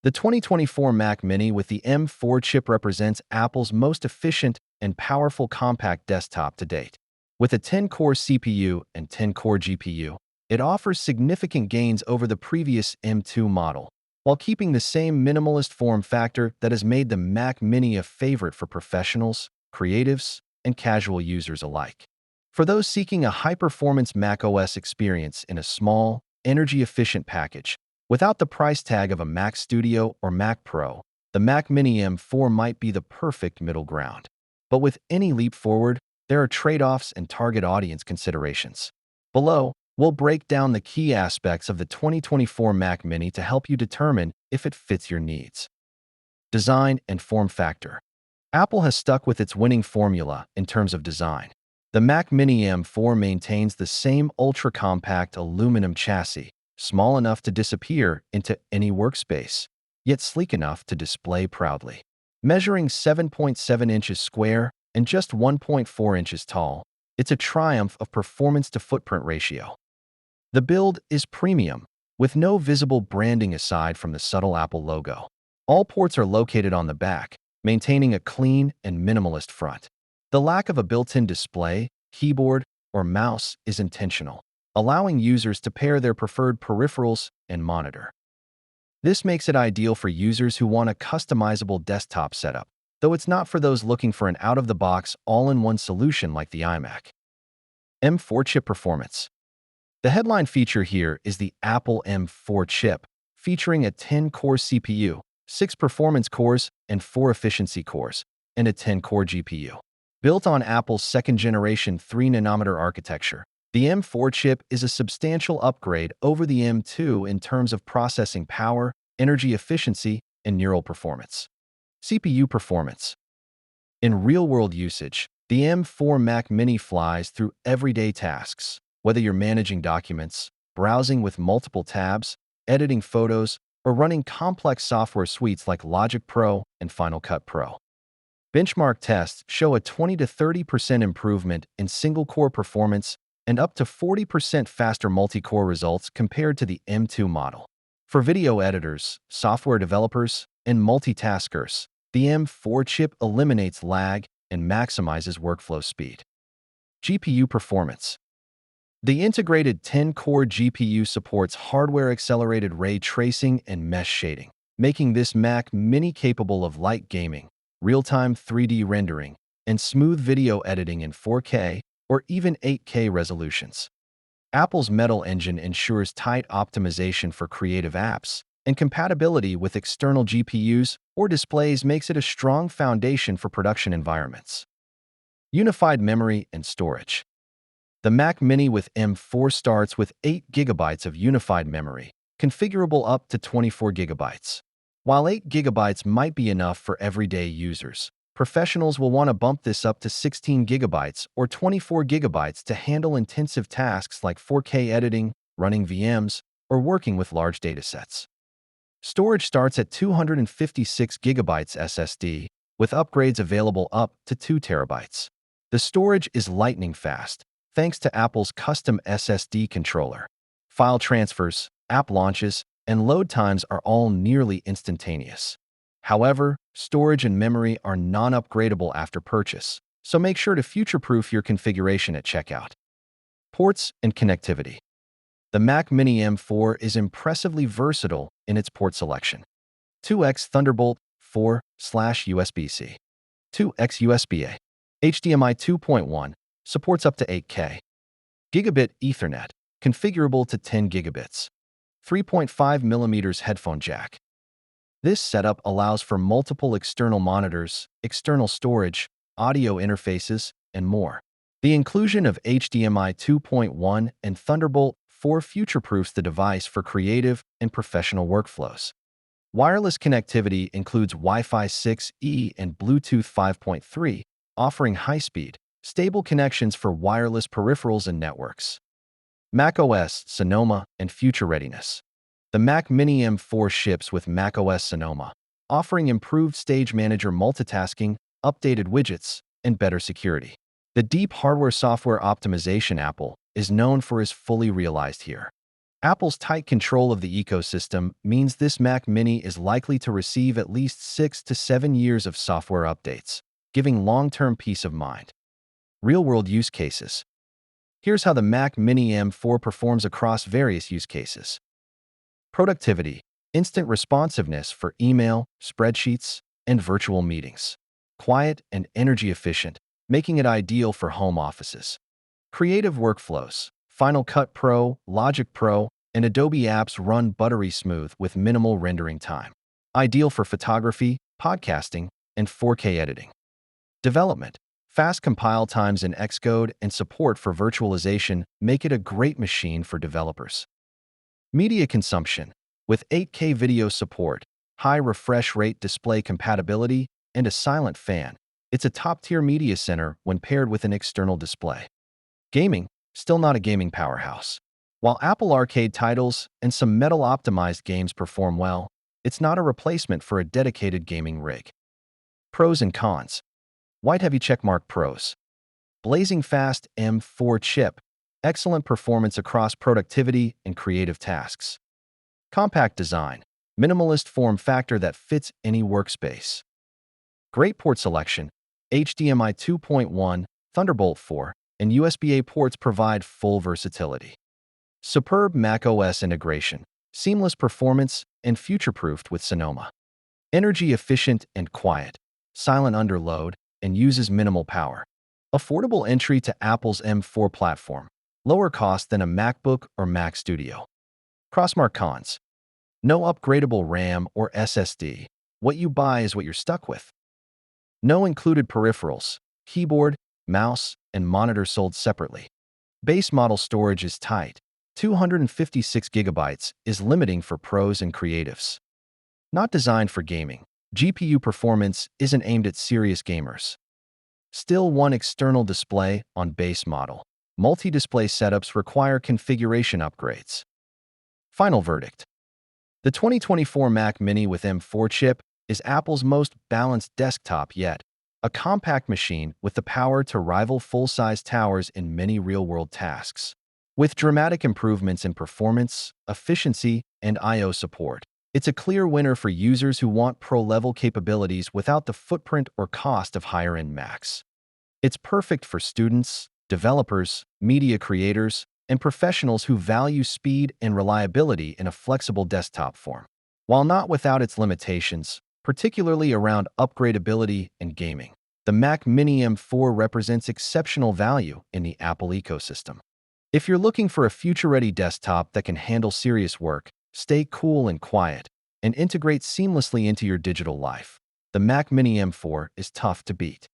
The 2024 Mac Mini with the M4 chip represents Apple's most efficient and powerful compact desktop to date. With a 10-core CPU and 10-core GPU, it offers significant gains over the previous M2 model, while keeping the same minimalist form factor that has made the Mac Mini a favorite for professionals, creatives, and casual users alike. For those seeking a high-performance macOS experience in a small, energy-efficient package, without the price tag of a Mac Studio or Mac Pro, the Mac Mini M4 might be the perfect middle ground. But with any leap forward, there are trade-offs and target audience considerations. Below, we'll break down the key aspects of the 2024 Mac Mini to help you determine if it fits your needs. Design and form factor. Apple has stuck with its winning formula in terms of design. The Mac Mini M4 maintains the same ultra-compact aluminum chassis, small enough to disappear into any workspace, yet sleek enough to display proudly. Measuring 7.7 inches square and just 1.4 inches tall, it's a triumph of performance-to-footprint ratio. The build is premium, with no visible branding aside from the subtle Apple logo. All ports are located on the back, maintaining a clean and minimalist front. The lack of a built-in display, keyboard, or mouse is intentional, allowing users to pair their preferred peripherals and monitor. This makes it ideal for users who want a customizable desktop setup, though it's not for those looking for an out-of-the-box, all-in-one solution like the iMac. M4 chip performance. The headline feature here is the Apple M4 chip, featuring a 10-core CPU, 6 performance cores, and 4 efficiency cores, and a 10-core GPU. Built on Apple's second-generation 3-nanometer architecture, the M4 chip is a substantial upgrade over the M2 in terms of processing power, energy efficiency, and neural performance. CPU performance. In real-world usage, the M4 Mac Mini flies through everyday tasks, whether you're managing documents, browsing with multiple tabs, editing photos, or running complex software suites like Logic Pro and Final Cut Pro. Benchmark tests show a 20 to 30% improvement in single-core performance and up to 40% faster multi-core results compared to the M2 model. For video editors, software developers, and multitaskers, the M4 chip eliminates lag and maximizes workflow speed. GPU performance. The integrated 10-core GPU supports hardware-accelerated ray tracing and mesh shading, making this Mac Mini capable of light gaming, real-time 3D rendering, and smooth video editing in 4K or even 8K resolutions. Apple's Metal engine ensures tight optimization for creative apps, and compatibility with external GPUs or displays makes it a strong foundation for production environments. Unified memory and storage. The Mac Mini with M4 starts with 8 GB of unified memory, configurable up to 24 GB. While 8 GB might be enough for everyday users, professionals will want to bump this up to 16 GB or 24 GB to handle intensive tasks like 4K editing, running VMs, or working with large datasets. Storage starts at 256 GB SSD, with upgrades available up to 2 TB. The storage is lightning fast, thanks to Apple's custom SSD controller. File transfers, app launches, and load times are all nearly instantaneous. However, storage and memory are non-upgradable after purchase, so make sure to future-proof your configuration at checkout. Ports and connectivity. The Mac Mini M4 is impressively versatile in its port selection. 2x Thunderbolt 4/USB-C, 2x USB-A, HDMI 2.1, supports up to 8K. Gigabit Ethernet, configurable to 10 gigabits. 3.5mm headphone jack. This setup allows for multiple external monitors, external storage, audio interfaces, and more. The inclusion of HDMI 2.1 and Thunderbolt 4 future-proofs the device for creative and professional workflows. Wireless connectivity includes Wi-Fi 6E and Bluetooth 5.3, offering high-speed, stable connections for wireless peripherals and networks. macOS, Sonoma, and future readiness. The Mac Mini M4 ships with macOS Sonoma, offering improved Stage Manager multitasking, updated widgets, and better security. The deep hardware-software optimization Apple is known for is fully realized here. Apple's tight control of the ecosystem means this Mac Mini is likely to receive at least 6 to 7 years of software updates, giving long-term peace of mind. Real-world use cases. Here's how the Mac Mini M4 performs across various use cases. Productivity. Instant responsiveness for email, spreadsheets, and virtual meetings. Quiet and energy efficient, making it ideal for home offices. Creative workflows. Final Cut Pro, Logic Pro, and Adobe apps run buttery smooth with minimal rendering time. Ideal for photography, podcasting, and 4K editing. Development. Fast compile times in Xcode and support for virtualization make it a great machine for developers. Media consumption. With 8K video support, high refresh rate display compatibility, and a silent fan, it's a top-tier media center when paired with an external display. Gaming. Still not a gaming powerhouse. While Apple Arcade titles and some metal-optimized games perform well, it's not a replacement for a dedicated gaming rig. Pros and cons. White heavy checkmark pros. Blazing fast M4 chip. Excellent performance across productivity and creative tasks. Compact design. Minimalist form factor that fits any workspace. Great port selection. HDMI 2.1, Thunderbolt 4, and USB-A ports provide full versatility. Superb macOS integration. Seamless performance and future-proofed with Sonoma. Energy efficient and quiet. Silent under load and uses minimal power. Affordable entry to Apple's M4 platform. Lower cost than a MacBook or Mac Studio. Crossmark cons. No upgradable RAM or SSD. What you buy is what you're stuck with. No included peripherals. Keyboard, mouse, and monitor sold separately. Base model storage is tight. 256 gigabytes is limiting for pros and creatives. Not designed for gaming. GPU performance isn't aimed at serious gamers. Still one external display on base model. Multi-display setups require configuration upgrades. Final verdict. The 2024 Mac Mini with M4 chip is Apple's most balanced desktop yet, a compact machine with the power to rival full-size towers in many real-world tasks. With dramatic improvements in performance, efficiency, and I/O support, it's a clear winner for users who want pro-level capabilities without the footprint or cost of higher-end Macs. It's perfect for students, developers, media creators, and professionals who value speed and reliability in a flexible desktop form. While not without its limitations, particularly around upgradability and gaming, the Mac Mini M4 represents exceptional value in the Apple ecosystem. If you're looking for a future-ready desktop that can handle serious work, stay cool and quiet, and integrate seamlessly into your digital life, the Mac Mini M4 is tough to beat.